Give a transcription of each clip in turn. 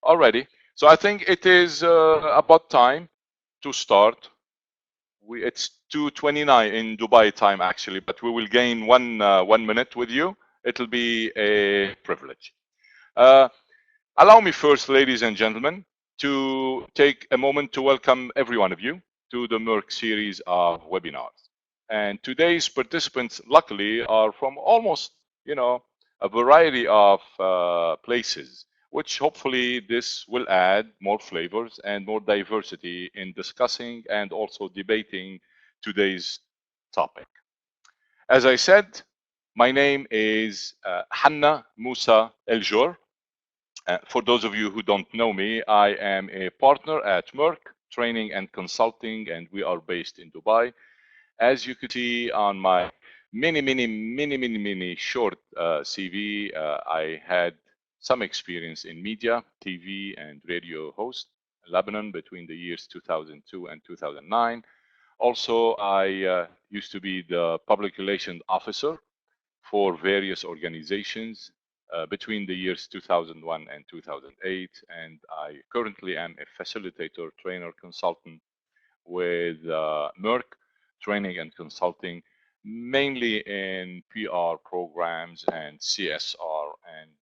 already. So I think it is about time to start. It's 2:29 in Dubai time actually, but we will gain 1 minute with you. It'll be a privilege. Uh, Allow me first, ladies and gentlemen, to take a moment to welcome every one of you to the Meirc series of webinars. And today's participants, luckily, are from almost, a variety of places, which hopefully this will add more flavors and more diversity in discussing and also debating today's topic. As I said, my name is Hanna Musa El Jor. For those of you who don't know me, I am a partner at Meirc Training and Consulting, and we are based in Dubai. As you could see on my mini short CV, I had some experience in media, TV, and radio host in Lebanon between the years 2002 and 2009. Also, I used to be the public relations officer for various organizations between the years 2001 and 2008, and I currently am a facilitator, trainer, consultant with Meirc Training and Consulting, mainly in PR programs and CSR and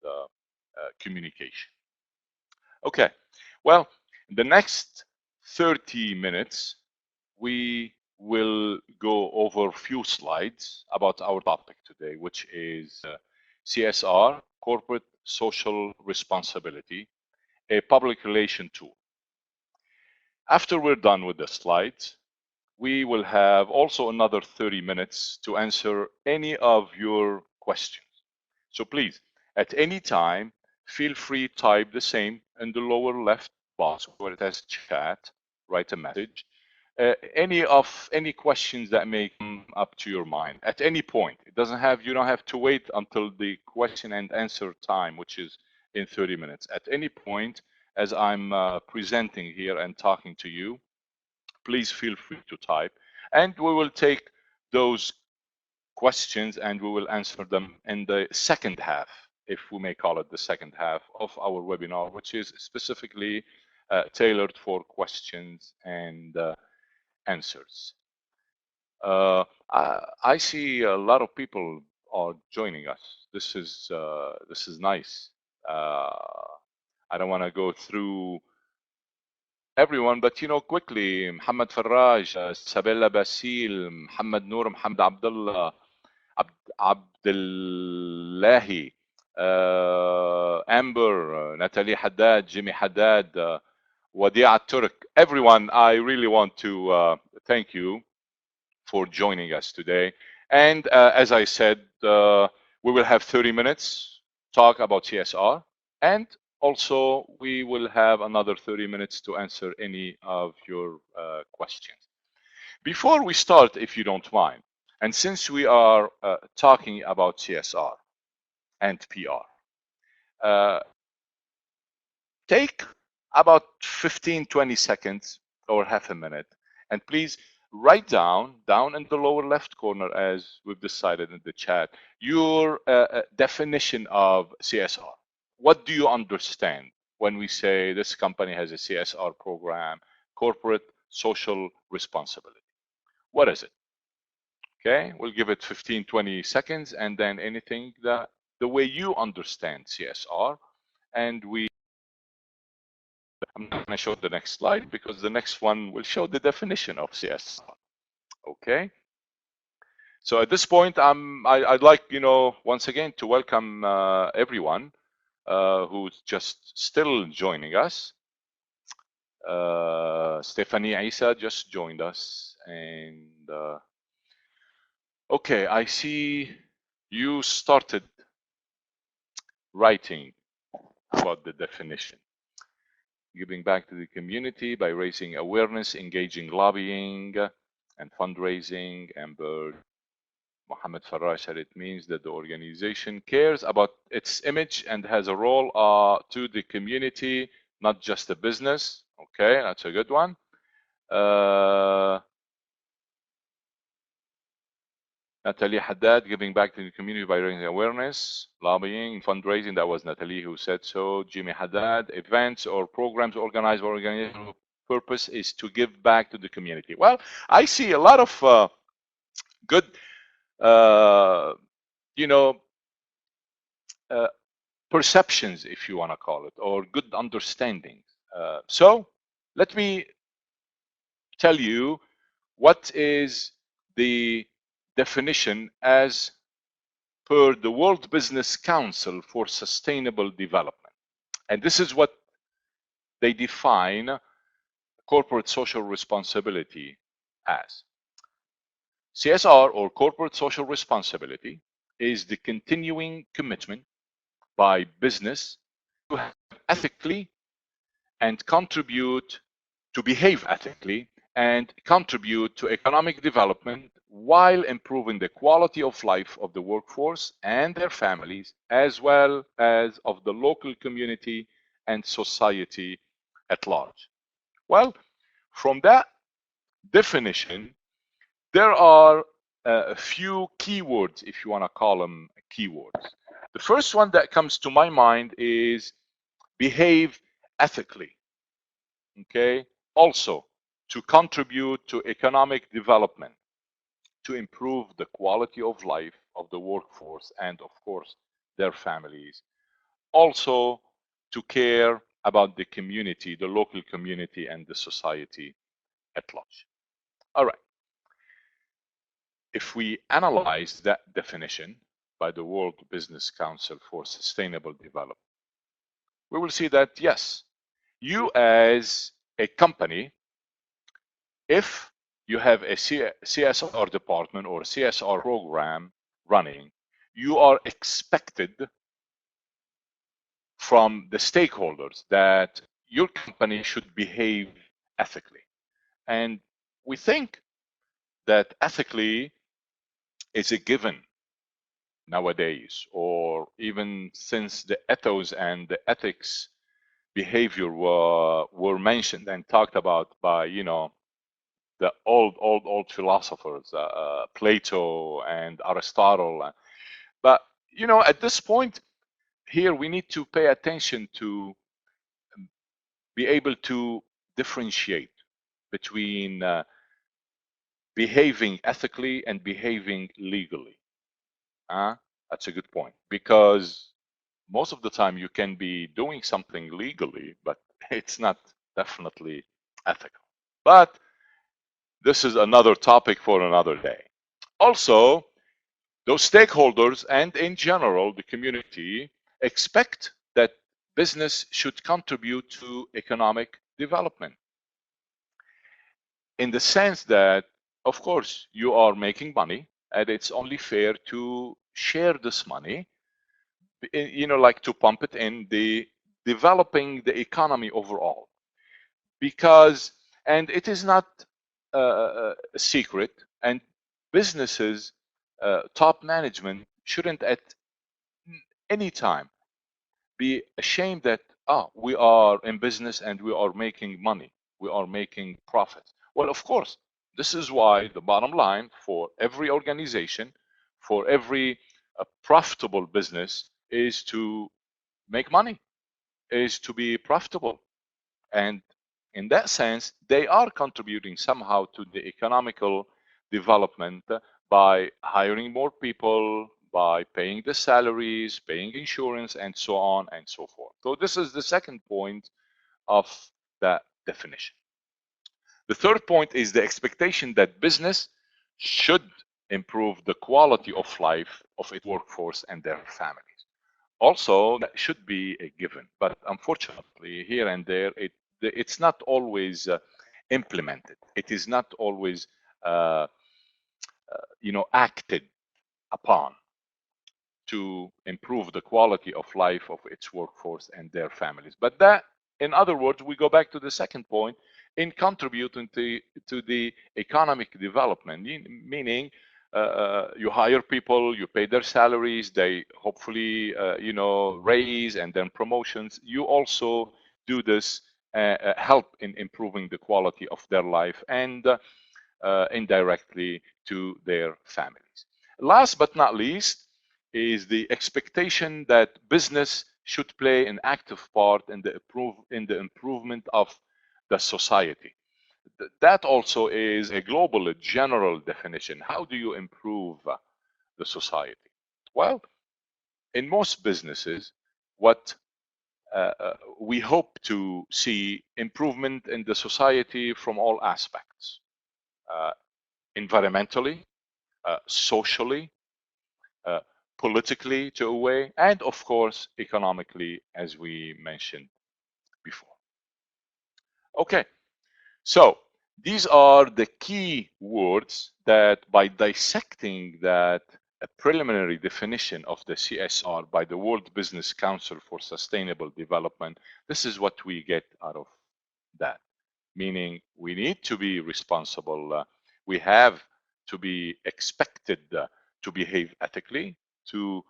communication. Okay, well, in the next 30 minutes, we will go over a few slides about our topic today, which is CSR, Corporate Social Responsibility, a public relation tool. After we're done with the slides, we will have also another 30 minutes to answer any of your questions. So please, at any time, feel free to type the same in the lower left box where it has chat, write a message. Any questions that may come up to your mind at any point. It doesn't have, you don't have to wait until the question and answer time, which is in 30 minutes. At any point, as I'm presenting here and talking to you, please feel free to type, and we will take those questions and we will answer them in the second half, if we may call it the second half of our webinar, which is specifically tailored for questions and answers. I see a lot of people are joining us. This is nice. I don't want to go through everyone, but quickly, Muhammad Faraj, Sabella Basil, Muhammad Noor, Muhammad Abdullah, Abdullahi, Amber, Natalie Haddad, Jimmy Haddad, Wadia Turk, everyone, I really want to thank you for joining us today. And as I said, we will have 30 minutes talk about CSR, and also we will have another 30 minutes to answer any of your questions. Before we start, if you don't mind, and since we are talking about CSR and PR, take about 15-20 seconds or half a minute, and please write down in the lower left corner, as we've decided in the chat, your definition of CSR. What do you understand when we say this company has a CSR program, corporate social responsibility? What is it? Okay, we'll give it 15-20 seconds, and then anything that the way you understand CSR, and I'm not going to show the next slide because the next one will show the definition of CSR. Okay. So at this point, I'd like, once again to welcome everyone who's just still joining us. Stephanie Isa just joined us, and okay, I see you started writing about the definition. Giving back to the community by raising awareness, engaging lobbying and fundraising. Amber Mohammed Faraj said it means that the organization cares about its image and has a role to the community, not just a business. Okay, that's a good one. Natalie Haddad, giving back to the community by raising awareness, lobbying, fundraising. That was Natalie who said so. Jimmy Haddad, events or programs organized by organizational purpose is to give back to the community. Well, I see a lot of good, uh, you know, uh, perceptions, if you want to call it, or good understandings. So let me tell you what is the definition as per the World Business Council for Sustainable Development. And this is what they define corporate social responsibility as. CSR, or corporate social responsibility, is the continuing commitment by business to have ethically and contribute to behave ethically and contribute to economic development while improving the quality of life of the workforce and their families, as well as of the local community and society at large. Well, from that definition, there are a few keywords, if you want to call them keywords. The first one that comes to my mind is behave ethically. Okay, also to contribute to economic development, to improve the quality of life of the workforce and of course their families, also to care about the community, the local community and the society at large. All right, if we analyze that definition by the World Business Council for Sustainable Development, we will see that yes, you as a company, if you have a CSR department or CSR program running, you are expected from the stakeholders that your company should behave ethically. And we think that ethically is a given nowadays, or even since the ethos and the ethics behavior were mentioned and talked about by, the old philosophers, Plato and Aristotle. But, at this point here, we need to pay attention to be able to differentiate between behaving ethically and behaving legally. That's a good point, because most of the time you can be doing something legally, but it's not definitely ethical. But this is another topic for another day. Also, those stakeholders and in general the community expect that business should contribute to economic development, in the sense that, of course, you are making money and it's only fair to share this money, like to pump it in the developing the economy overall. Because, and it is not a secret, and businesses, top management shouldn't at any time be ashamed that we are in business and we are making money, we are making profits. Well, of course, this is why the bottom line for every organization, for every profitable business, is to make money, is to be profitable. And in that sense, they are contributing somehow to the economical development by hiring more people, by paying the salaries, paying insurance, and so on and so forth. So this is the second point of that definition. The third point is the expectation that business should improve the quality of life of its workforce and their families. Also, that should be a given, but unfortunately, here and there, it's not always implemented. It is not always, acted upon to improve the quality of life of its workforce and their families. But that, in other words, we go back to the second point, in contributing to the economic development, meaning you hire people, you pay their salaries, they hopefully, raise and then promotions. You also do this, help in improving the quality of their life and indirectly to their families. last but not least is the expectation that business should play an active part in the improvement of the society. That also is a global, a general definition. How do you improve the society? Well, in most businesses, what we hope to see improvement in the society from all aspects, uh, environmentally, socially, uh, politically to a way, and of course, economically, as we mentioned before. Okay, so these are the key words that by dissecting that a preliminary definition of the CSR by the World Business Council for Sustainable Development, this is what we get out of that. Meaning we need to be responsible. We have to be expected to behave ethically, to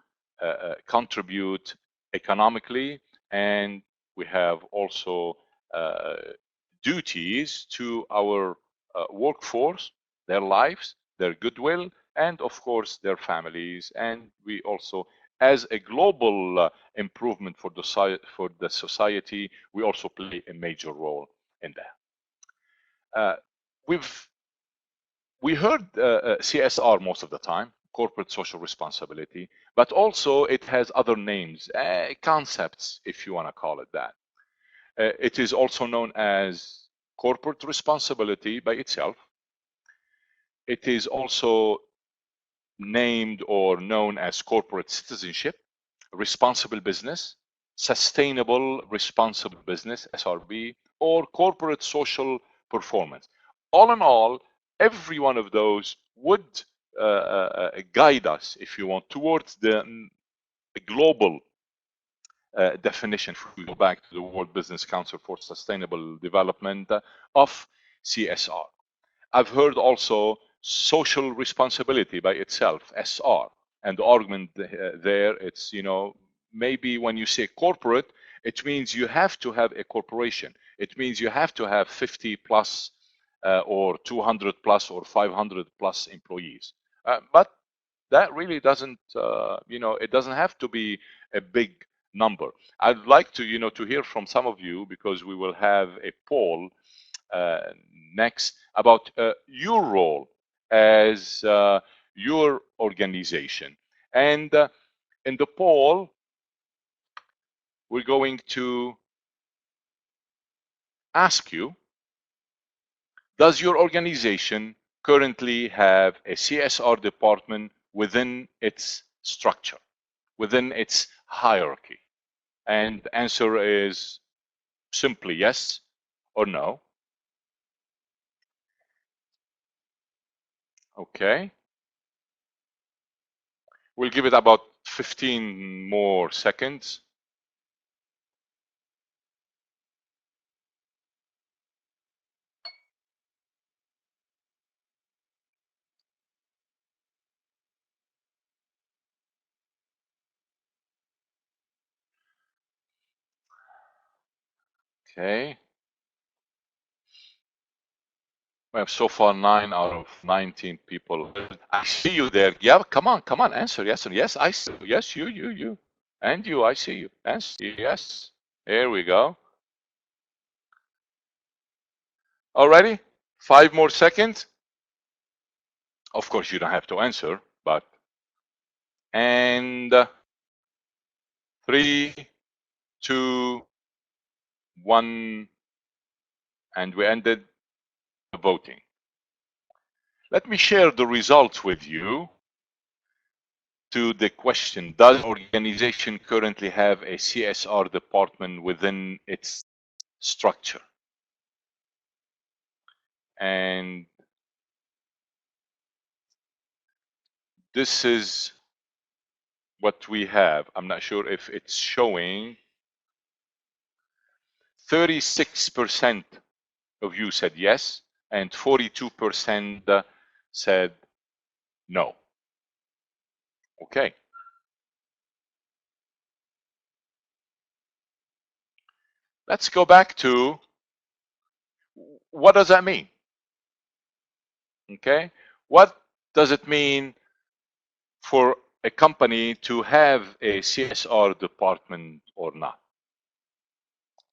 contribute economically, and we have also uh, duties to our workforce, their lives, their goodwill, and of course their families. And we also, as a global improvement for the society, we also play a major role in that. Uh, we heard CSR most of the time, corporate social responsibility, but also it has other names, concepts, if you want to call it that. It is also known as corporate responsibility by itself. It is also named or known as corporate citizenship, responsible business, sustainable responsible business, SRB, or corporate social performance. All in all, every one of those would guide us, if you want, towards the global definition, if we go back to the World Business Council for Sustainable Development, of CSR. I've heard also social responsibility by itself, SR, and the argument there, it's, maybe when you say corporate, it means you have to have a corporation. It means you have to have 50 plus or 200 plus or 500 plus employees. But that really doesn't, it doesn't have to be a big number. I'd like to, to hear from some of you, because we will have a poll next about your role as your organization. And in the poll, we're going to ask you, does your organization currently have a CSR department within its structure, within its hierarchy? And the answer is simply yes or no. Okay. We'll give it about 15 more seconds. Okay. We have so far 9 out of 19 people. I see you there. Yeah, come on, answer. Yes, and yes, I see you. Yes, you. And you, I see you. Yes. Here we go. Already? 5 more seconds. Of course, you don't have to answer, but. And 3, 2, 1, and we ended the voting. Let me share the results with you. To the question, does organization currently have a CSR department within its structure? And this is what we have. I'm not sure if it's showing. 36% of you said yes, and 42% said no. Okay. Let's go back to what does that mean? Okay. What does it mean for a company to have a CSR department or not?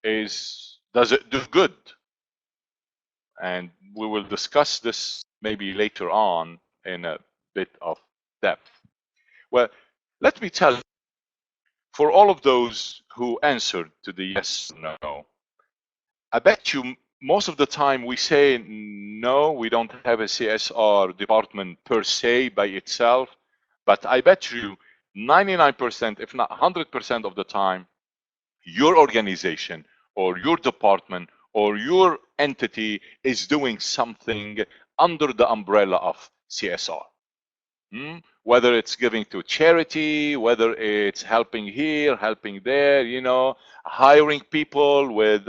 Does it do good? And we will discuss this maybe later on in a bit of depth. Well, let me tell you, for all of those who answered to the yes or no, I bet you most of the time we say no, we don't have a CSR department per se by itself, but I bet you 99%, if not 100% of the time, your organization or your department or your entity is doing something under the umbrella of CSR. Whether it's giving to charity, whether it's helping here, helping there, hiring people with,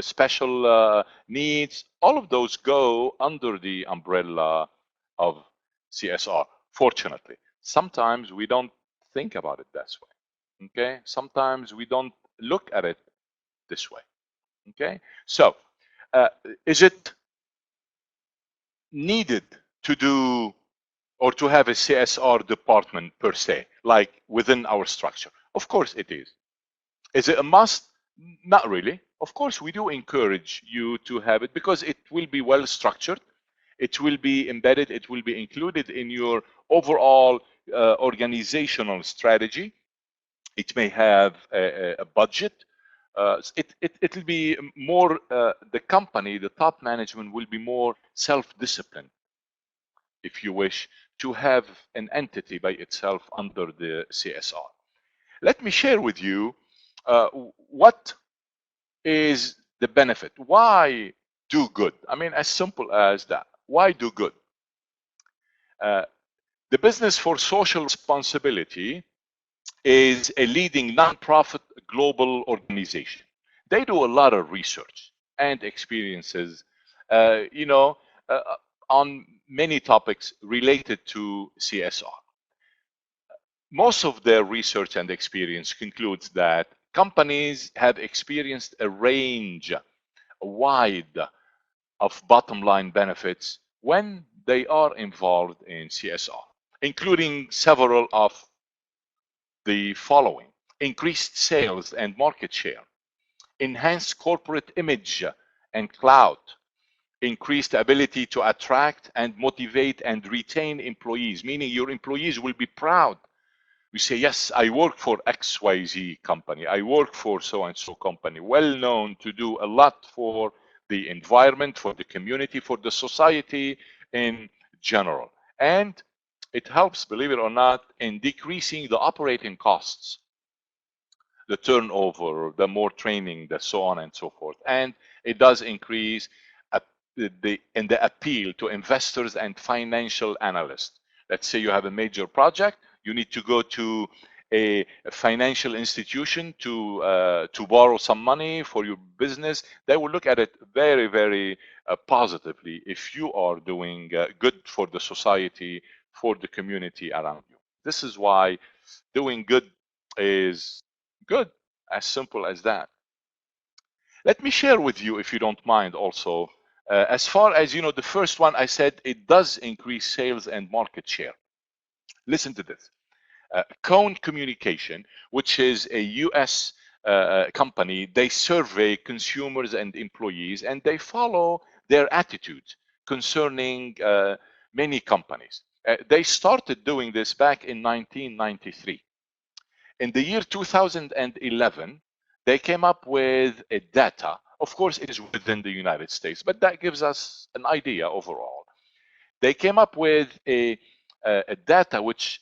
special needs, all of those go under the umbrella of CSR. Fortunately, sometimes we don't think about it this way. Okay, sometimes we don't look at it this way. Okay, so is it needed to do or to have a CSR department per se, like within our structure? Of course it is. Is it a must? Not really. Of course, we do encourage you to have it because it will be well structured. It will be embedded. It will be included in your overall organizational strategy. It may have a budget. It will be more, the company, the top management will be more self-disciplined, if you wish, to have an entity by itself under the CSR. Let me share with you what is the benefit. Why do good? I mean, as simple as that. Why do good? The Business for Social Responsibility is a leading nonprofit global organization. They do a lot of research and experiences, on many topics related to CSR. Most of their research and experience concludes that companies have experienced a range, wide, of bottom line benefits when they are involved in CSR, including several of the following: increased sales and market share, enhanced corporate image and clout, increased ability to attract and motivate and retain employees, meaning your employees will be proud. You say, yes, I work for XYZ company. I work for so-and-so company, well known to do a lot for the environment, for the community, for the society in general. And it helps, believe it or not, in decreasing the operating costs, the turnover, the more training, the so on and so forth. And it does increase the appeal to investors and financial analysts. Let's say you have a major project, you need to go to a financial institution to borrow some money for your business. They will look at it very, very positively if you are doing good for the society, for the community around you. This is why doing good is good, as simple as that. Let me share with you, if you don't mind, also, as far as the first one I said, it does increase sales and market share. Listen to this. Cone Communication, which is a US company, they survey consumers and employees, and they follow their attitudes concerning many companies. They started doing this back in 1993. In the year 2011, they came up with a data. Of course, it is within the United States, but that gives us an idea overall. They came up with a data which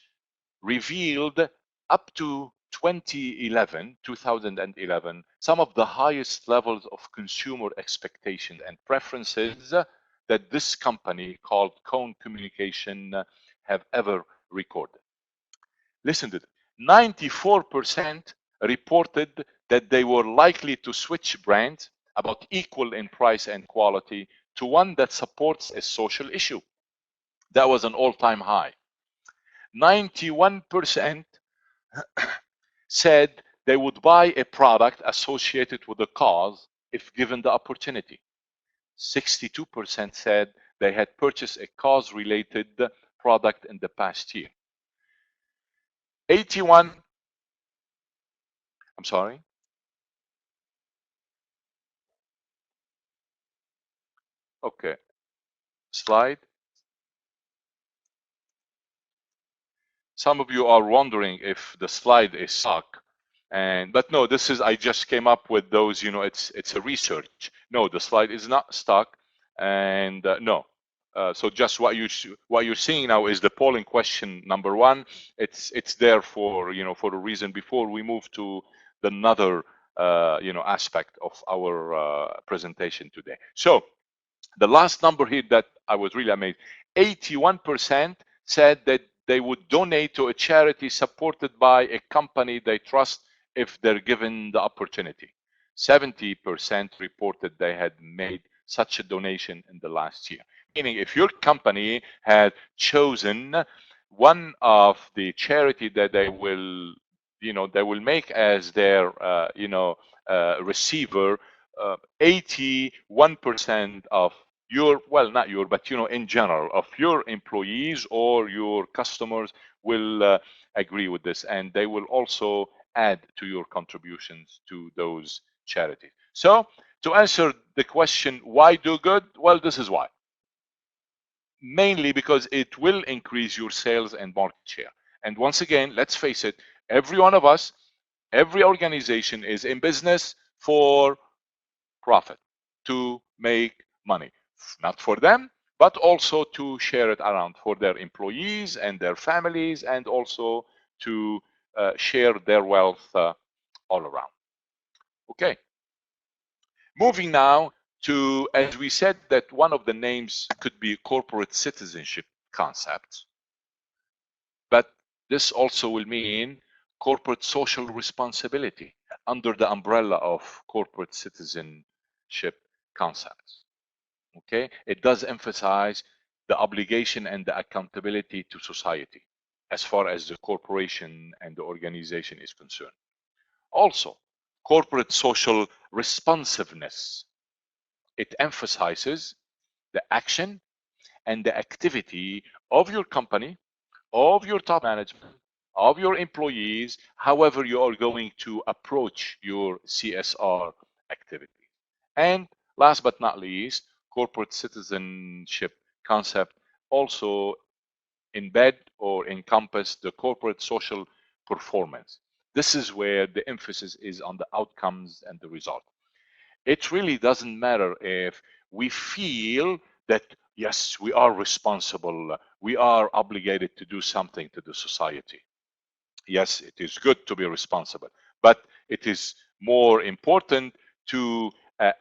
revealed up to 2011, some of the highest levels of consumer expectation and preferences that this company called Cone Communication have ever recorded. Listen to it. 94% reported that they were likely to switch brands about equal in price and quality to one that supports a social issue. That was an all-time high. 91% said they would buy a product associated with a cause if given the opportunity. 62% said they had purchased a cause-related product in the past year. 81. I'm sorry. Okay. Slide. Some of you are wondering if the slide is stuck, and but no, this is, I just came up with those. It's a research. No, the slide is not stuck, and no. So just what you're seeing now is the polling question number one. It's there for for a reason. Before we move to another aspect of our presentation today. So the last number here that I was really amazed, 81% said that they would donate to a charity supported by a company they trust if they're given the opportunity. 70% reported they had made such a donation in the last year. Meaning, if your company had chosen one of the charity that they will make as their receiver, 81% of your, well, not your, but in general, of your employees or your customers will agree with this, and they will also add to your contributions to those charities. So to answer the question, why do good? Well, this is why. Mainly because it will increase your sales and market share. And once again, let's face it, every one of us, every organization is in business for profit, to make money, not for them, but also to share it around for their employees and their families, and also to share their wealth all around. Okay. Moving now to, as we said, that one of the names could be corporate citizenship concept, but this also will mean corporate social responsibility under the umbrella of corporate citizenship concepts. Okay, it does emphasize the obligation and the accountability to society as far as the corporation and the organization is concerned. Also, corporate social responsiveness. It emphasizes the action and the activity of your company, of your top management, of your employees, however you are going to approach your CSR activity. And last but not least, corporate citizenship concept also embed or encompass the corporate social performance. This is where the emphasis is on the outcomes and the result. It really doesn't matter if we feel that, yes, we are responsible, we are obligated to do something to the society. Yes, it is good to be responsible, but it is more important to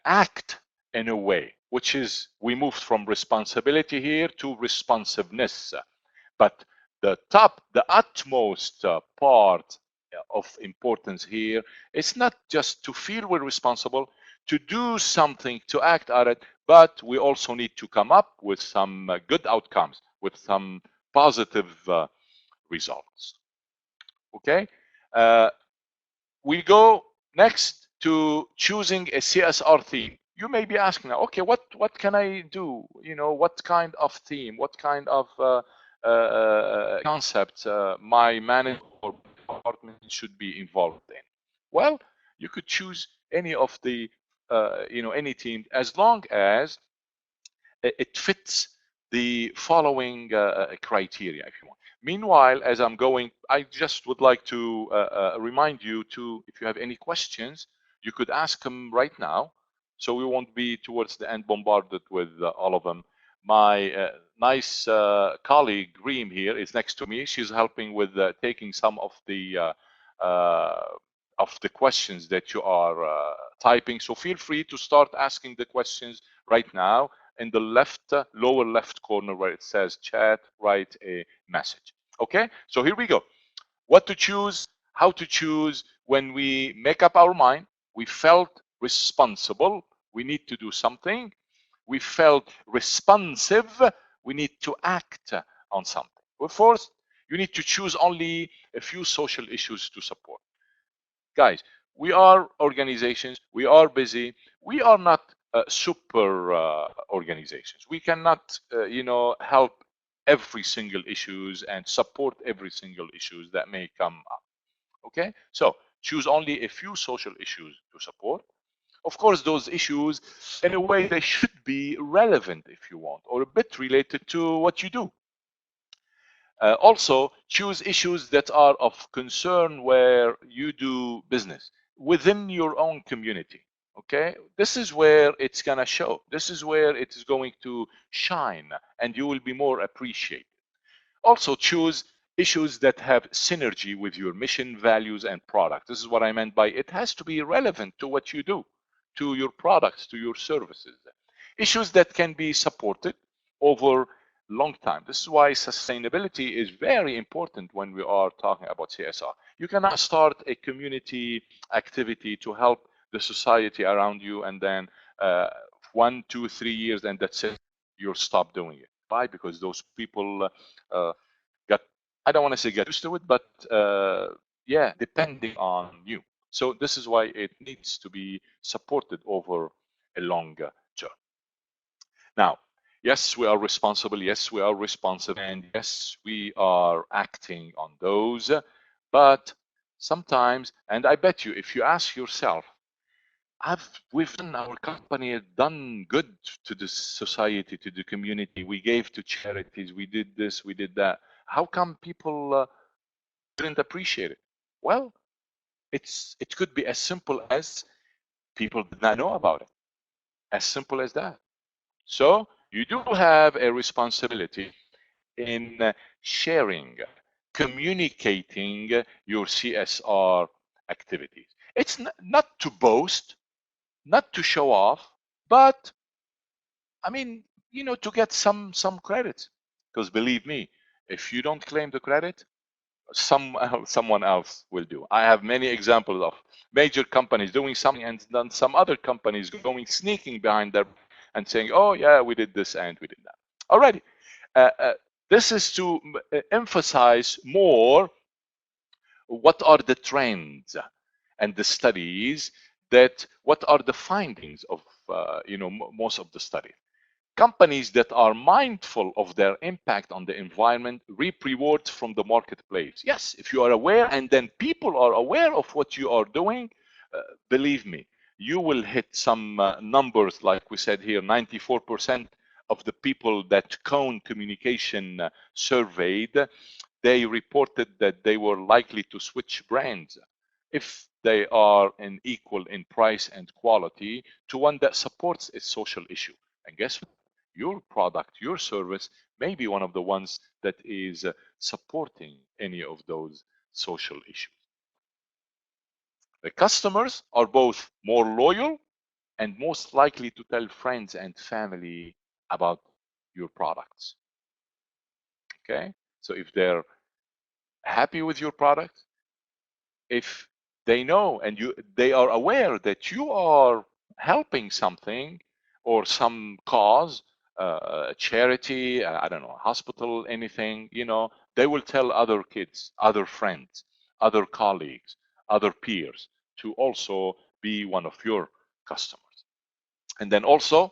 act in a way, which is, we moved from responsibility here to responsiveness. But the utmost part of importance here is not just to feel we're responsible, to do something, to act on it, but we also need to come up with some good outcomes, with some positive results. Okay, we go next to choosing a CSR theme. You may be asking now, okay, what can I do? What kind of theme, what kind of concept my manager or department should be involved in? Well, you could choose any of the any team, as long as it fits the following criteria, if you want. Meanwhile, as I'm going, I just would like to remind you to, if you have any questions, you could ask them right now, so we won't be towards the end bombarded with all of them. My nice colleague Reem here is next to me. She's helping with taking some of the questions that you are typing. So feel free to start asking the questions right now. In the left lower left corner where it says chat, write a message. Okay, so here we go. What to choose, how to choose. When we make up our mind, we felt responsible, we need to do something. We felt responsive, we need to act on something. Of course, you need to choose only a few social issues to support. Guys, we are organizations, we are busy, we are not super organizations. We cannot help every single issues and support every single issues that may come up. Okay, so choose only a few social issues to support. Of course, those issues, in a way, they should be relevant if you want, or a bit related to what you do. Also, choose issues that are of concern where you do business within your own community. Okay, this is where it's gonna show. This is where it is going to shine, and you will be more appreciated. Also, choose issues that have synergy with your mission, values, and product. This is what I meant by it has to be relevant to what you do, to your products, to your services. Issues that can be supported over long time. This is why sustainability is very important when we are talking about CSR. You cannot start a community activity to help the society around you and then 1, 2, 3 years and that's it, you'll stop doing it. Why? Because those people got, I don't want to say get used to it, but yeah, depending on you. So this is why it needs to be supported over a longer term. Now, yes, we are responsible. Yes, we are responsive. And yes, we are acting on those. But sometimes, and I bet you, if you ask yourself, we've done, our company has done good to the society, to the community. We gave to charities. We did this, we did that. How come people didn't appreciate it? Well, it could be as simple as people did not know about it. As simple as that. So you do have a responsibility in sharing, communicating your CSR activities. It's not to boast, not to show off, but I mean, to get some credit. Because believe me, if you don't claim the credit, someone else will do. I have many examples of major companies doing something and then some other companies going sneaking behind them and saying, oh yeah, we did this and we did that. Alrighty. This is to emphasize more what are the trends and the studies, that what are the findings of most of the studies. Companies that are mindful of their impact on the environment reap rewards from the marketplace. Yes, if you are aware and then people are aware of what you are doing, believe me, you will hit some numbers like we said here. 94% of the people that Cone Communication surveyed, they reported that they were likely to switch brands if they are equal in price and quality to one that supports a social issue. And guess what? Your product, your service may be one of the ones that is supporting any of those social issues. The customers are both more loyal and most likely to tell friends and family about your products. Okay, so if they're happy with your product, if they know and they are aware that you are helping something or some cause, charity, I don't know, hospital, anything, they will tell other kids, other friends, other colleagues, other peers to also be one of your customers. And then also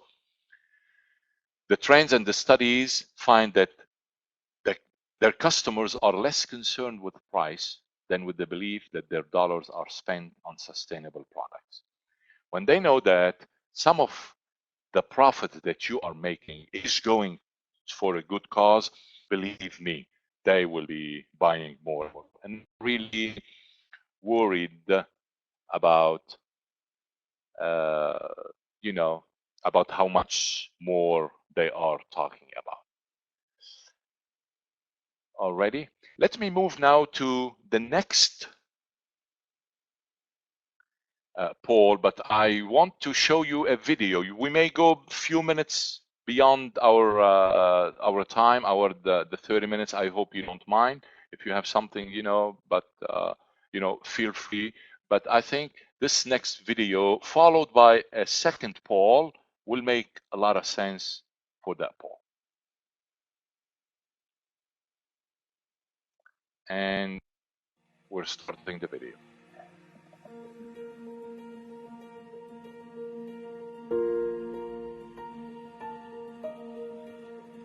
the trends and the studies find that their customers are less concerned with price than with the belief that their dollars are spent on sustainable products. When they know that some of the profit that you are making is going for a good cause, believe me, they will be buying more and really worried about, uh, about how much more they are talking about. Already, let me move now to the next poll, but I want to show you a video. We may go a few minutes beyond our time, the 30 minutes. I hope you don't mind if you have something, but feel free. But I think this next video, followed by a second poll, will make a lot of sense for that poll. And we're starting the video.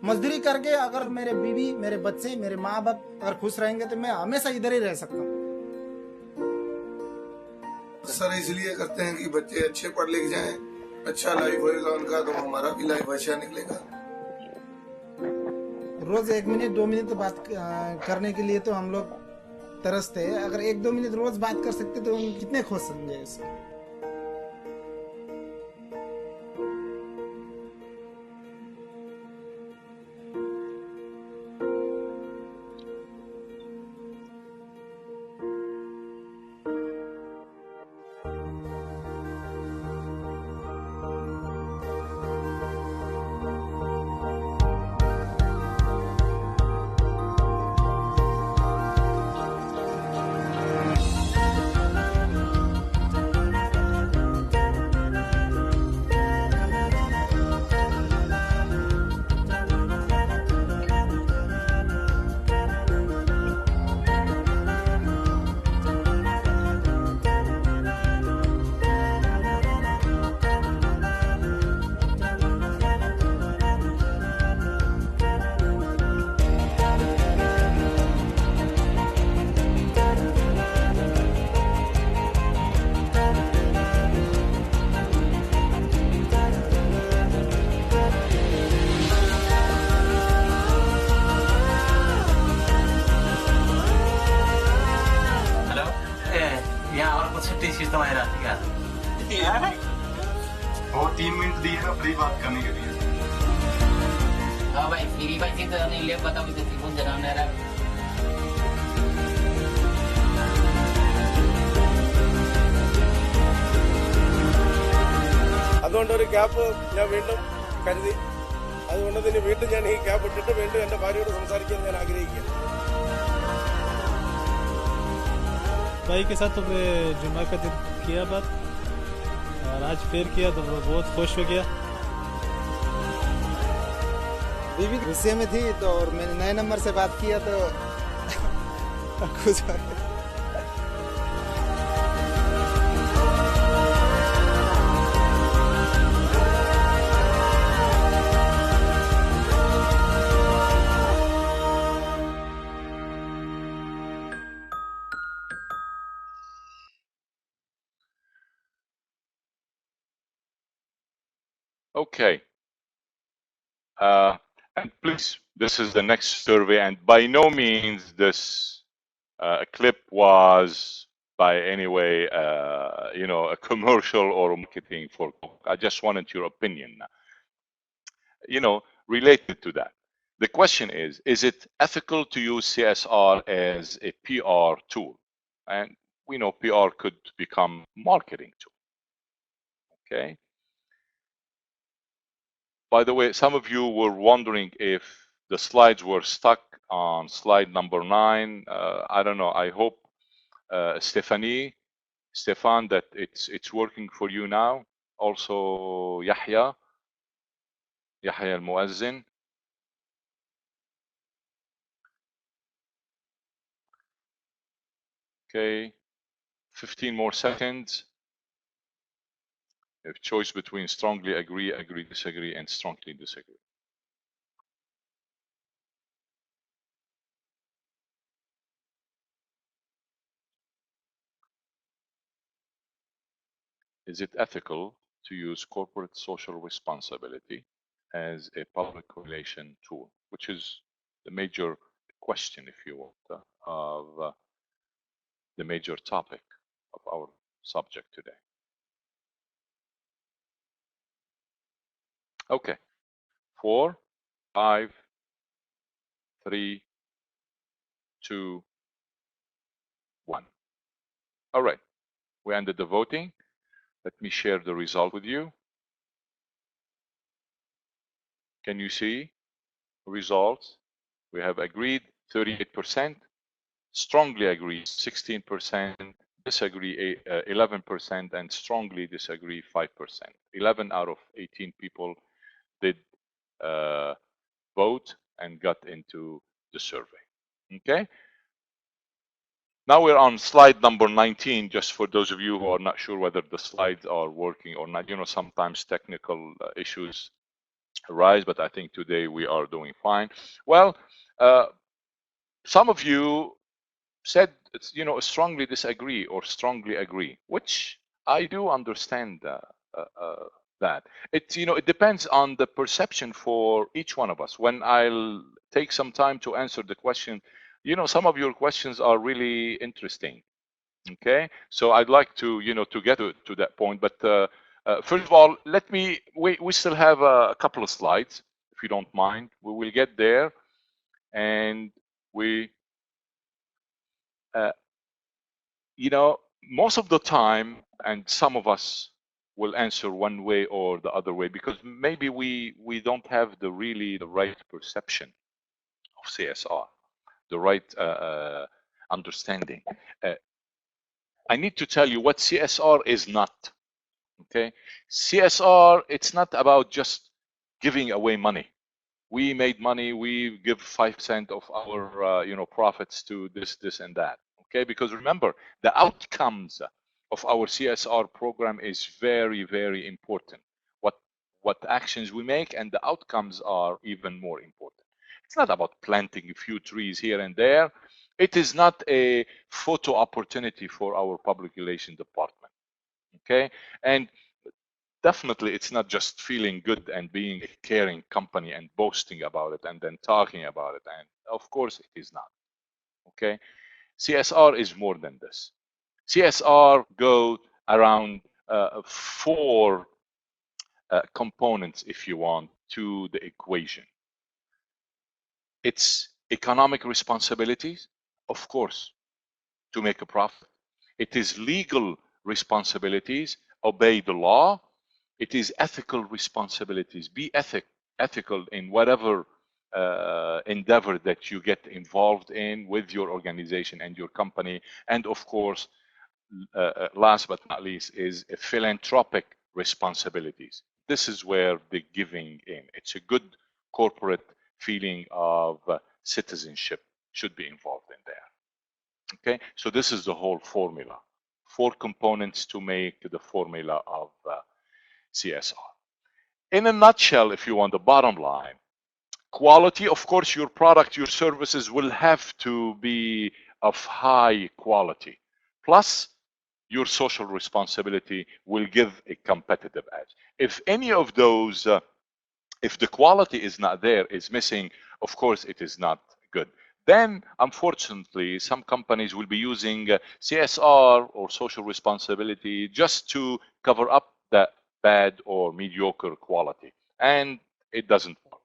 मजदूरी करके अगर मेरे बीवी, मेरे बच्चे, मेरे माँ बाप अगर खुश रहेंगे तो मैं हमेशा इधर ही रह सकता हूँ। सर इसलिए करते हैं कि बच्चे अच्छे पढ़ लिख जाएं, अच्छा लाइफ होएगा उनका, तो हमारा भी लाइफ अच्छा निकलेगा। रोज 1 मिनट 2 मिनट बात करने के लिए तो हम लोग तरसते हैं। अगर 1-2 मिनट रोज बात कर सकते तो हम कितने खुश होंगे इसमें। तो मेरा और 3 मिनट दिए अपनी बात करने के लिए। हाँ भाई फ्री भाई से तो नहीं ले पता भी तो कौन जगह में रहा അതുകൊണ്ട് ഒരു ക്യാപ്പ് ഞാൻ വീണ്ടും കരുതി. അതുകൊണ്ട് തന്നെ വീണ്ടും ഞാൻ ഈ ക്യാപ്പ് ഇട്ടിട്ട് വീണ്ടും എന്റെ ഭാര്യയോട് സംസാരിക്കാൻ ഞാൻ ആഗ്രഹിക്കുന്നു. भाई के साथ तो जुम्मा का दिन किया बात और आज फिर किया तो वो बहुत खुश हो गया. बीवी गुस्से में थी तो और मैंने नए नंबर से बात किया तो खुश हो गया. Okay. And please, this is the next survey, and by no means this clip was by any way, a commercial or marketing for Coke. I just wanted your opinion, related to that. The question is it ethical to use CSR as a PR tool? And we know PR could become marketing tool. Okay. By the way, some of you were wondering if the slides were stuck on slide number 9. I don't know. I hope, Stefan, that it's working for you now. Also, Yahya al-Muazzin. Okay, 15 more seconds. You have choice between strongly agree, disagree, and strongly disagree. Is it ethical to use corporate social responsibility as a public relation tool, which is the major question, if you want, of the major topic of our subject today? Okay, 4, 5, 3, 2, 1. All right, we ended the voting. Let me share the result with you. Can you see results? We have agreed 38%, strongly agreed 16%, disagree 11%, and strongly disagree 5%. 11 out of 18 people did vote and got into the survey. Okay. Now we're on slide number 19, just for those of you who are not sure whether the slides are working or not. Sometimes technical issues rise, but I think today we are doing fine. Well, some of you said, strongly disagree or strongly agree, which I do understand that. It depends on the perception for each one of us. When I'll take some time to answer the question, some of your questions are really interesting. Okay, so I'd like to, to get to that point. But first of all, we still have a couple of slides, if you don't mind. We will get there, and most of the time, and some of us will answer one way or the other way, because maybe we don't have the right perception of CSR, the right understanding. I need to tell you what CSR is not. Okay, CSR, it's not about just giving away money. We made money, we give 5% of our profits to this and that. Okay, because remember, the outcomes of our CSR program is very, very important. What actions we make, and the outcomes are even more important. It's not about planting a few trees here and there. It is not a photo opportunity for our public relations department. Okay, and definitely it's not just feeling good and being a caring company and boasting about it and then talking about it. And of course it is not. Okay, CSR is more than this. CSR go around 4 components, if you want, to the equation. It's economic responsibilities, of course, to make a profit. It is legal responsibilities, obey the law. It is ethical responsibilities, be ethical in whatever endeavor that you get involved in with your organization and your company. And of course, last but not least, is philanthropic responsibilities. This is where the giving in. It's a good corporate feeling of citizenship should be involved in there. Okay, so this is the whole formula. 4 components to make the formula of CSR. In a nutshell, if you want the bottom line, quality, of course, your product, your services will have to be of high quality. Plus, your social responsibility will give a competitive edge. If any of those, if the quality is not there, is missing, of course, it is not good. Then, unfortunately, some companies will be using CSR or social responsibility just to cover up that bad or mediocre quality. And it doesn't work,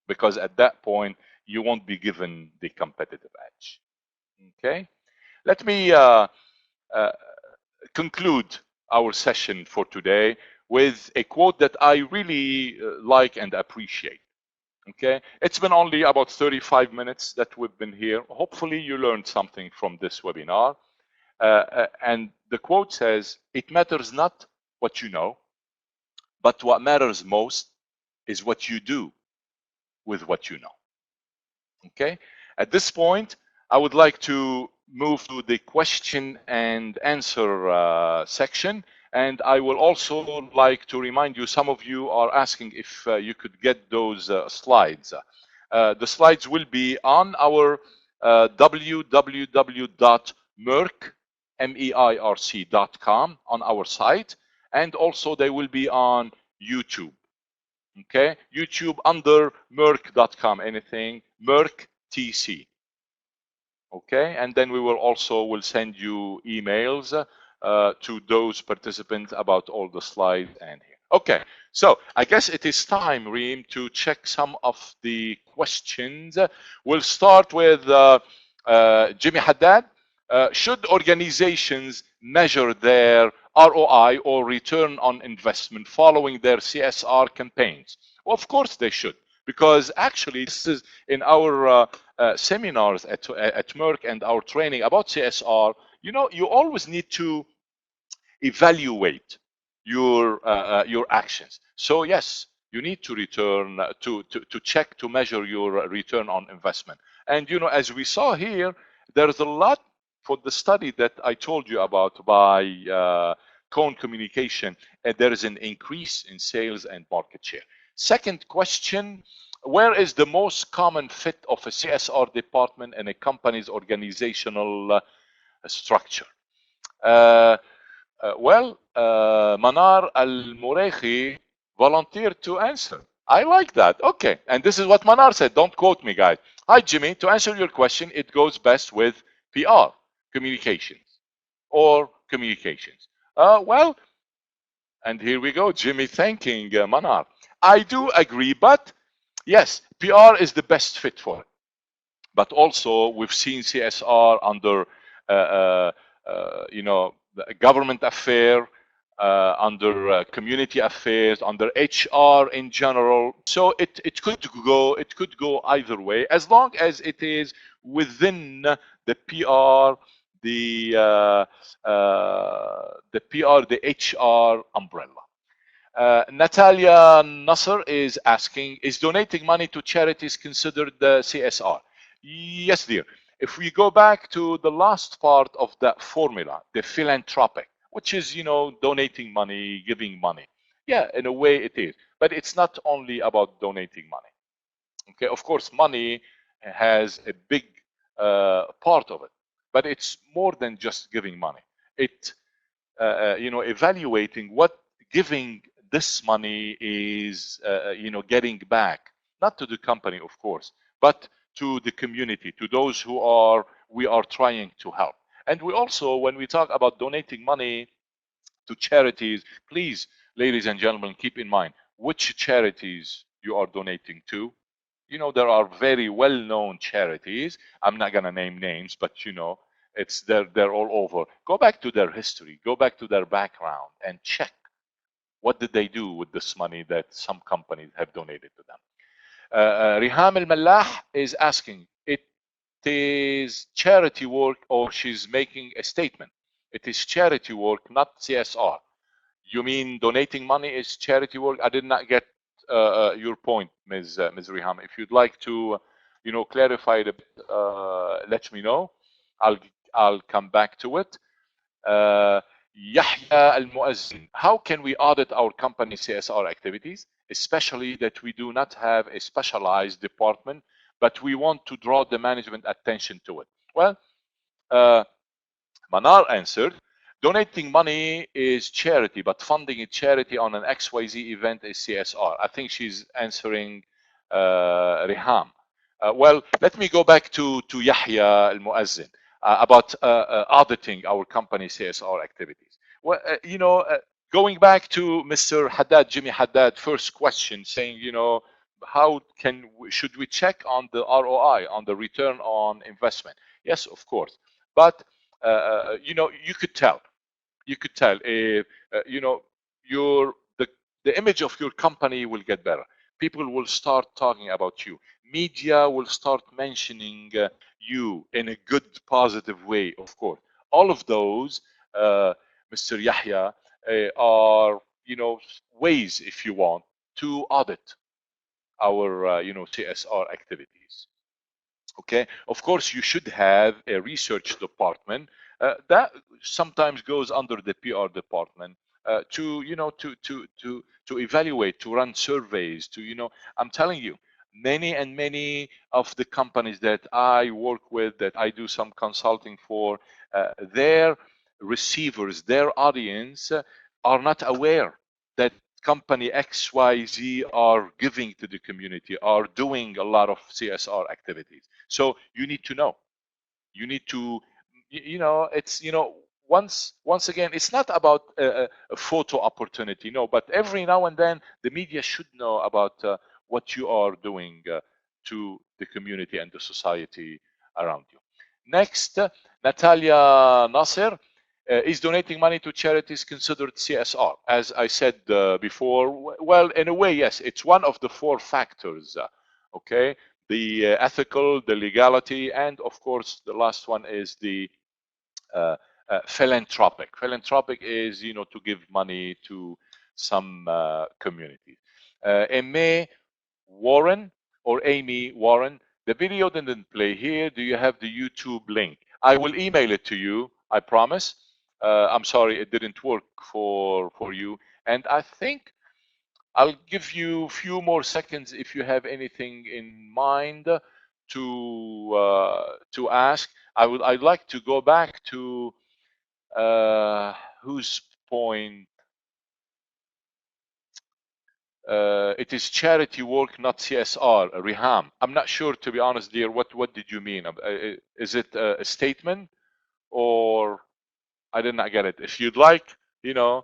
because at that point, you won't be given the competitive edge. Okay? Let me conclude our session for today with a quote that I really like and appreciate. Okay, it's been only about 35 minutes that we've been here. Hopefully you learned something from this webinar. And the quote says, "It matters not what you know, but what matters most is what you do with what you know." Okay, at this point, I would like to move to the question and answer section. And I will also like to remind you, some of you are asking if you could get those slides. The slides will be on our www.meirc.com on our site, and also they will be on YouTube. Okay, YouTube under Meirc.com, anything Meirc TC. Okay, and then we will send you emails to those participants about all the slides and here. Okay, so I guess it is time, Reem, to check some of the questions. We'll start with Jimmy Haddad. Should organizations measure their ROI or return on investment following their CSR campaigns? Well, of course they should, because actually this is in our seminars at Meirc and our training about CSR. You always need to evaluate your actions. So yes, you need to return to check, to measure your return on investment. And as we saw here, there's a lot for the study that I told you about by Cone Communication, and there is an increase in sales and market share. Second question, where is the most common fit of a CSR department in a company's organizational structure? Manar Al-Mureikhi volunteered to answer. I like that. Okay. And this is what Manar said. Don't quote me, guys. Hi, Jimmy. To answer your question, it goes best with PR, communications, or communications. And here we go. Jimmy thanking Manar. I do agree, but yes, PR is the best fit for it. But also, we've seen CSR under, government affair, under community affairs, under HR in general. So it could go either way, as long as it is within the PR, the HR umbrella. Natalia Nasser is asking, is donating money to charities considered the CSR? Yes, dear. If we go back to the last part of that formula, the philanthropic, which is, donating money, giving money. Yeah, in a way it is. But it's not only about donating money. Okay, of course, money has a big part of it, but it's more than just giving money. It, evaluating what giving this money is, getting back, not to the company, of course, but to the community, to those we are trying to help. And we also, when we talk about donating money to charities, please, ladies and gentlemen, keep in mind which charities you are donating to. There are very well-known charities. I'm not going to name names, but they're all over. Go back to their history, go back to their background, and check what did they do with this money that some companies have donated to them. Riham Al-Mallah is asking, it is charity work, or she's making a statement. It is charity work, not CSR. You mean donating money is charity work? I did not get your point, Ms. Riham. If you'd like to, clarify it a bit, let me know. I'll come back to it. Yahya Al-Muazzin, how can we audit our company CSR activities, especially that we do not have a specialized department, but we want to draw the management attention to it? Well, Manar answered, donating money is charity, but funding a charity on an XYZ event is CSR. I think she's answering Riham. Well, let me go back to Yahya Al-Muazzin about auditing our company CSR activities. Well, going back to Mr. Haddad, Jimmy Haddad, first question saying, how should we check on the ROI, on the return on investment? Yes, of course. But you could tell. You could tell if the image of your company will get better. People will start talking about you. Media will start mentioning you in a good, positive way. Of course, all of those, Mr. Yahya, are ways, if you want, to audit our CSR activities. Okay, of course, you should have a research department that sometimes goes under the PR department to evaluate, to run surveys, I'm telling you, many of the companies that I work with, that I do some consulting for, their receivers, their audience are not aware that company XYZ are giving to the community, are doing a lot of CSR activities. So you need to know. You need to, it's, once again, it's not about a photo opportunity, no, but every now and then the media should know about what you are doing to the community and the society around you. Next, Natalia Nasser. Is donating money to charities considered CSR? As I said before, well, in a way, yes, it's one of the 4 factors, okay? The ethical, the legality, and of course, the last one is the philanthropic. Philanthropic is, to give money to some communities. Amy Warren, the video didn't play here. Do you have the YouTube link? I will email it to you, I promise. I'm sorry it didn't work for you. And I think I'll give you a few more seconds if you have anything in mind to ask. I'd like to go back to whose point. It is charity work, not CSR. Riham, I'm not sure, to be honest, dear. What did you mean? Is it a statement, or I did not get it? If you'd like, in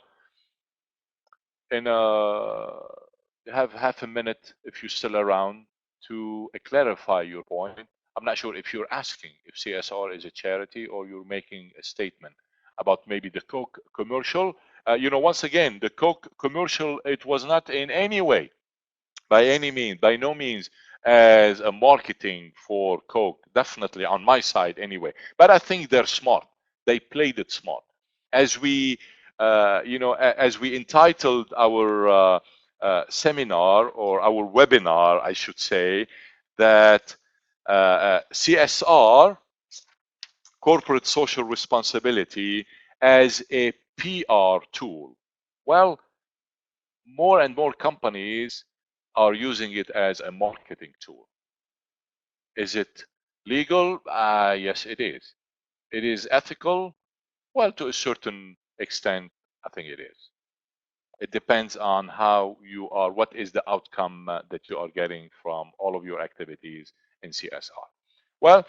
have half a minute, if you're still around, to clarify your point. I'm not sure if you're asking if CSR is a charity or you're making a statement about maybe the Coke commercial. Once again, the Coke commercial, it was not in any way, by any means, by no means, as a marketing for Coke. Definitely on my side anyway. But I think they're smart. They played it smart. As we, as we entitled our seminar, or our webinar, I should say, that CSR, corporate social responsibility, as a PR tool. Well, more and more companies are using it as a marketing tool. Is it legal? Yes, it is. It is ethical? Well, to a certain extent, I think it is. It depends on how you are, what is the outcome that you are getting from all of your activities in CSR. Well,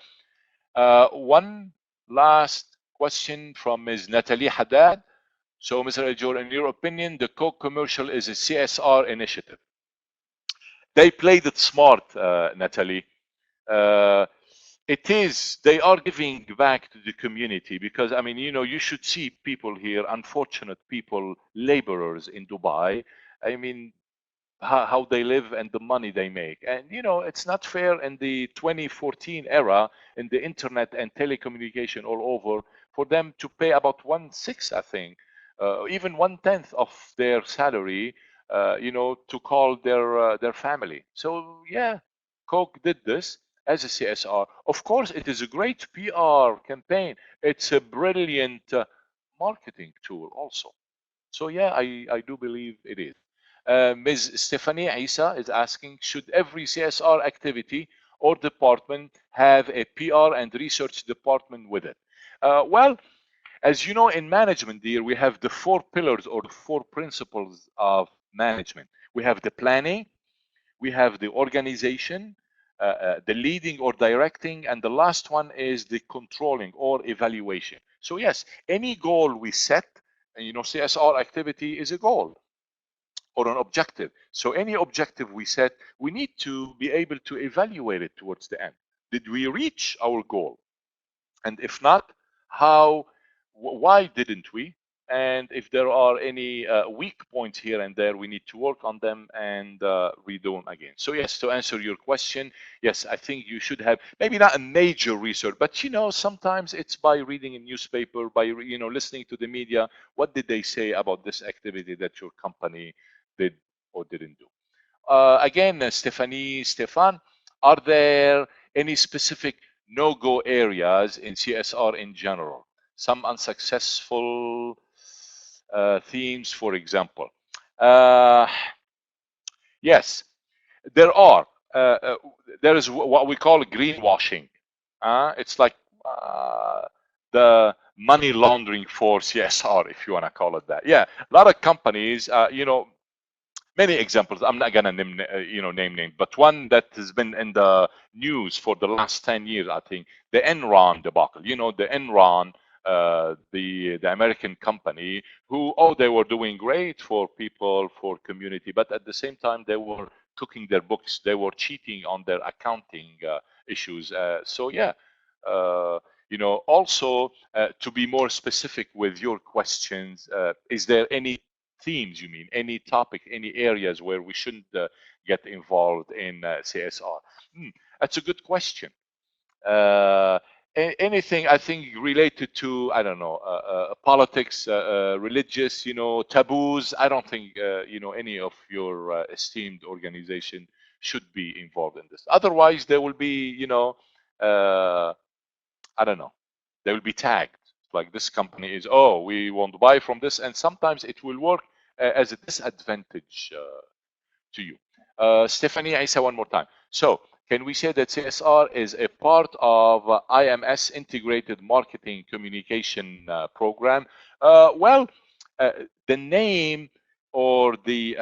one last question from Ms. Natalie Haddad. So, Mr. Ajor, in your opinion, the Coke commercial is a CSR initiative? They played it smart, Natalie. They are giving back to the community, because I mean, you should see people here, unfortunate people, laborers in Dubai. I mean, how they live and the money they make. And it's not fair in the 2014 era, in the internet and telecommunication all over, for them to pay about 1/6, I think, even 1/10 of their salary, to call their family. So yeah, Coke did this as a CSR. Of course, it is a great PR campaign. It's a brilliant marketing tool also. So yeah, I do believe it is. Ms. Stephanie Isa is asking, should every CSR activity or department have a PR and research department with it? Well, as you know, in management, dear, we have the 4 pillars or the 4 principles of management. We have the planning, we have the organization, the leading or directing, and the last one is the controlling or evaluation. So yes, any goal we set, and CSR activity is a goal or an objective. So any objective we set, we need to be able to evaluate it towards the end. Did we reach our goal? And if not, why didn't we? And if there are any weak points here and there, we need to work on them and redo them again. So yes, to answer your question, yes, I think you should have maybe not a major research, but sometimes it's by reading a newspaper, by listening to the media. What did they say about this activity that your company did or didn't do? Again, Stefan, are there any specific no-go areas in CSR in general? Some unsuccessful themes, for example. Yes, there are. There is what we call greenwashing. It's like the money laundering for CSR, if you want to call it that. Yeah, a lot of companies, many examples. I'm not gonna name names, but one that has been in the news for the last 10 years, I think, the Enron debacle. The Enron, the American company, who they were doing great for people, for community, but at the same time they were cooking their books. They were cheating on their accounting issues. So yeah. Also, to be more specific with your questions, is there any themes, you mean, any topic, any areas where we shouldn't get involved in CSR? That's a good question. Anything, I think, related to, I don't know, politics, religious, taboos, I don't think, any of your esteemed organization should be involved in this. Otherwise, there will be, I don't know, they will be tagged. Like, this company is, we want to buy from this, and sometimes it will work as a disadvantage to you. Stephanie Isa, one more time. So, can we say that CSR is a part of IMS integrated marketing communication program? Well, the name or the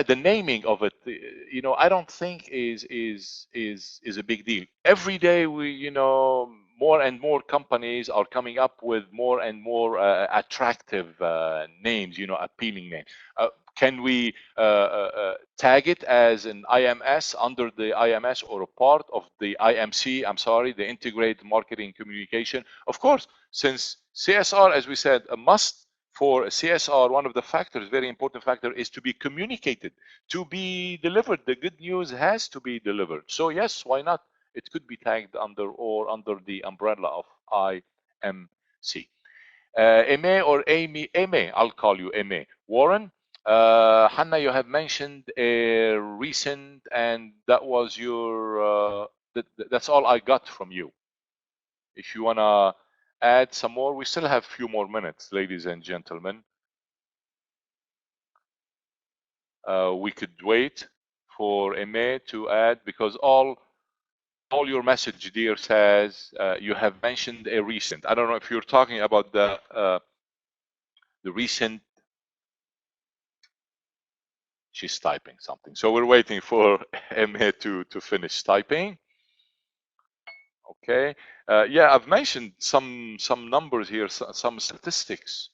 naming of it, I don't think is a big deal. Every day we, more and more companies are coming up with more and more attractive names, appealing names. Can we tag it as an IMS, under the IMS, or a part of the IMC? I'm sorry, the integrated marketing communication. Of course, since CSR, as we said, a must for CSR, one of the factors, very important factor, is to be communicated, to be delivered. The good news has to be delivered. So yes, why not? It could be tagged under the umbrella of IMC. Aimee or Amy? Aimee, I'll call you Aimee. Warren, Hannah, you have mentioned a recent, and that was your, that's all I got from you. If you want to add some more, we still have a few more minutes, ladies and gentlemen. We could wait for Aimee to add, because all your message, dear, says you have mentioned a recent. I don't know if you're talking about the recent. She's typing something, so we're waiting for Aimee to finish typing. Okay. Yeah, I've mentioned some numbers here, some statistics.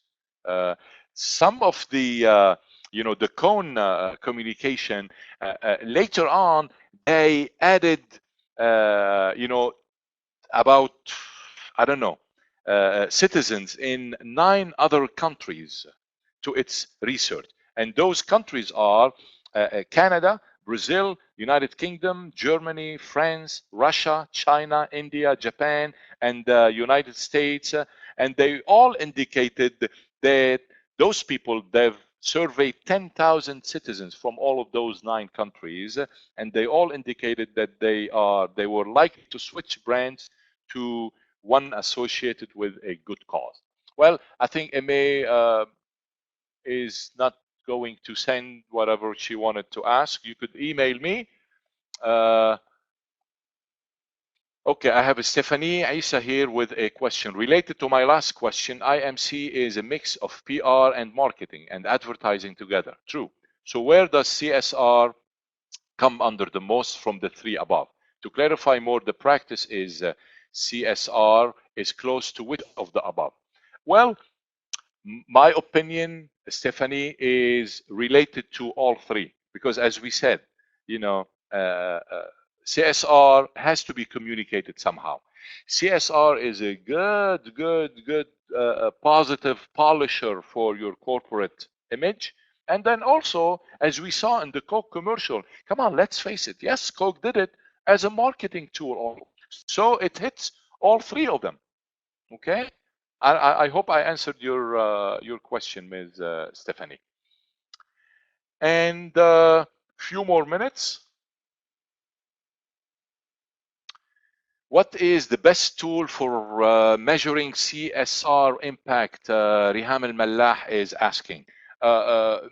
Some of the the cone communication, later on they added about, I don't know, citizens in 9 other countries to its research, and those countries are Canada, Brazil, United Kingdom, Germany, France, Russia, China, India, Japan, and the United States. And they all indicated that those people, they've surveyed 10,000 citizens from all of those 9 countries, and they all indicated that they were likely to switch brands to one associated with a good cause. Well, I think Aimee is not going to send whatever she wanted to ask. You could email me. Okay, I have Stephanie Isa here with a question related to my last question. IMC is a mix of PR and marketing and advertising together. True. So where does CSR come under the most from the 3 above? To clarify more, the practice is CSR is close to which of the above? Well, my opinion, Stephanie, is related to all 3, because as we said, CSR has to be communicated somehow. CSR is a good positive polisher for your corporate image. And then also, as we saw in the Coke commercial, come on, let's face it. Yes, Coke did it as a marketing tool. So it hits all 3 of them. Okay. I hope I answered your question, Ms. Stephanie. And a few more minutes. What is the best tool for measuring CSR impact? Riham Al-Mallah is asking.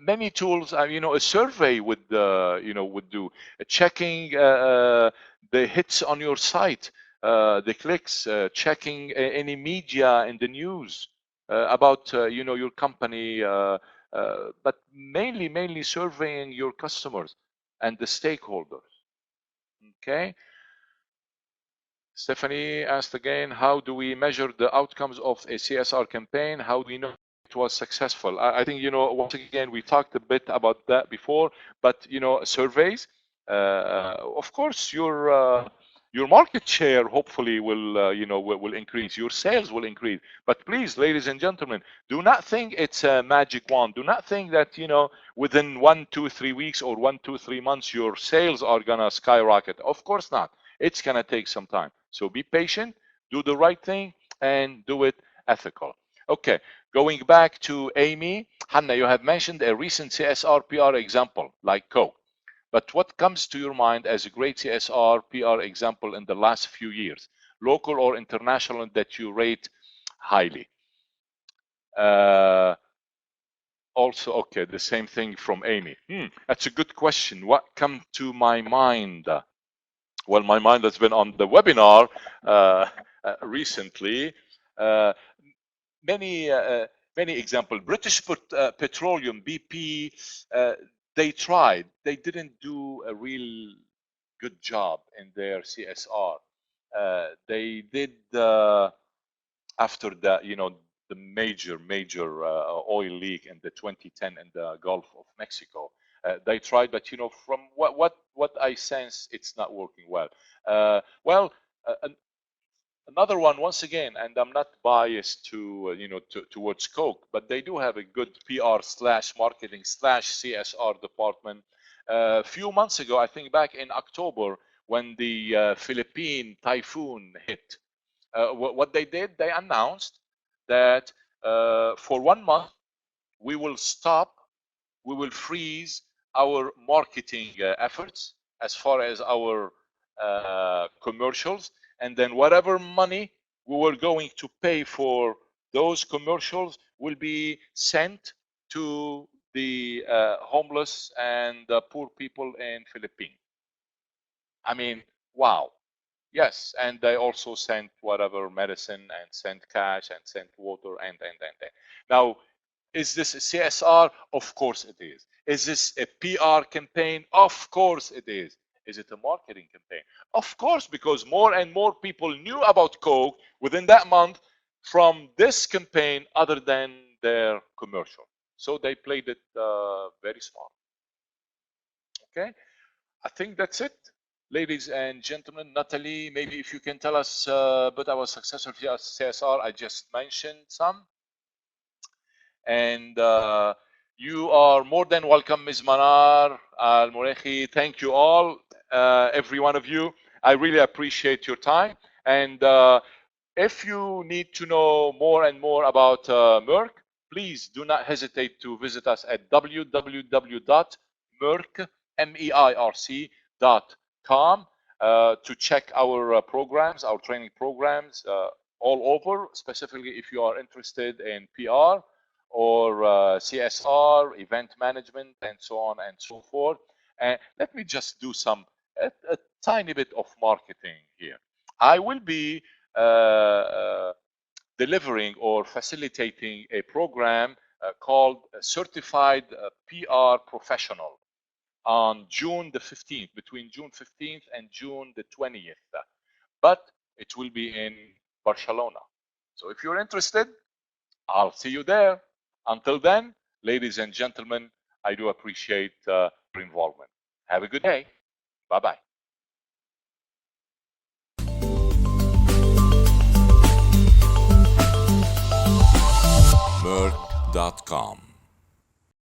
Many tools, a survey would do. Checking the hits on your site, the clicks, checking any media in the news about your company, but mainly surveying your customers and the stakeholders. Okay. Stephanie asked again, how do we measure the outcomes of a CSR campaign? How do we know it was successful? I think, once again, we talked a bit about that before, but, surveys, of course, your market share hopefully will increase. Your sales will increase. But please, ladies and gentlemen, do not think it's a magic wand. Do not think that, within 1, 2, 3 weeks or 1, 2, 3 months, your sales are going to skyrocket. Of course not. It's going to take some time. So be patient, do the right thing, and do it ethical. Okay, going back to Amy. Hannah, you have mentioned a recent CSR PR example, like Coke. But what comes to your mind as a great CSR PR example in the last few years, local or international, that you rate highly? Also, okay, the same thing from Amy. That's a good question. What come to my mind? Well, my mind has been on the webinar recently. Many examples. British Petroleum, BP, they tried. They didn't do a real good job in their CSR. They did after the the major oil leak in the 2010 in the Gulf of Mexico. They tried, but from what I sense, it's not working well. Another one, once again, and I'm not biased to towards Coke, but they do have a good PR/marketing/CSR department. A few months ago, I think back in October, when the Philippine typhoon hit, what they did, they announced that for 1 month we will freeze our marketing efforts as far as our commercials, and then whatever money we were going to pay for those commercials will be sent to the homeless and poor people in Philippines. I mean, wow. Yes, and they also sent whatever medicine and sent cash and sent water and. Now, is this a CSR? Of course it is. Is this a PR campaign? Of course it is. Is it a marketing campaign? Of course, because more and more people knew about Coke within that month from this campaign other than their commercial. So they played it very smart. Okay, I think that's it. Ladies and gentlemen, Natalie, maybe if you can tell us about our successful CSR, I just mentioned some. And you are more than welcome, Ms. Manar, Al-Murehi. Thank you all, every one of you. I really appreciate your time. And if you need to know more and more about Meirc, please do not hesitate to visit us at www.meirc.com to check our programs, our training programs all over, specifically if you are interested in PR or CSR, event management, and so on and so forth. And let me just do a tiny bit of marketing here. I will be delivering or facilitating a program called Certified PR Professional on June the 15th, between June 15th and June the 20th. But it will be in Barcelona. So if you're interested, I'll see you there. Until then, ladies and gentlemen, I do appreciate your involvement. Have a good day. Bye-bye. Meirc.com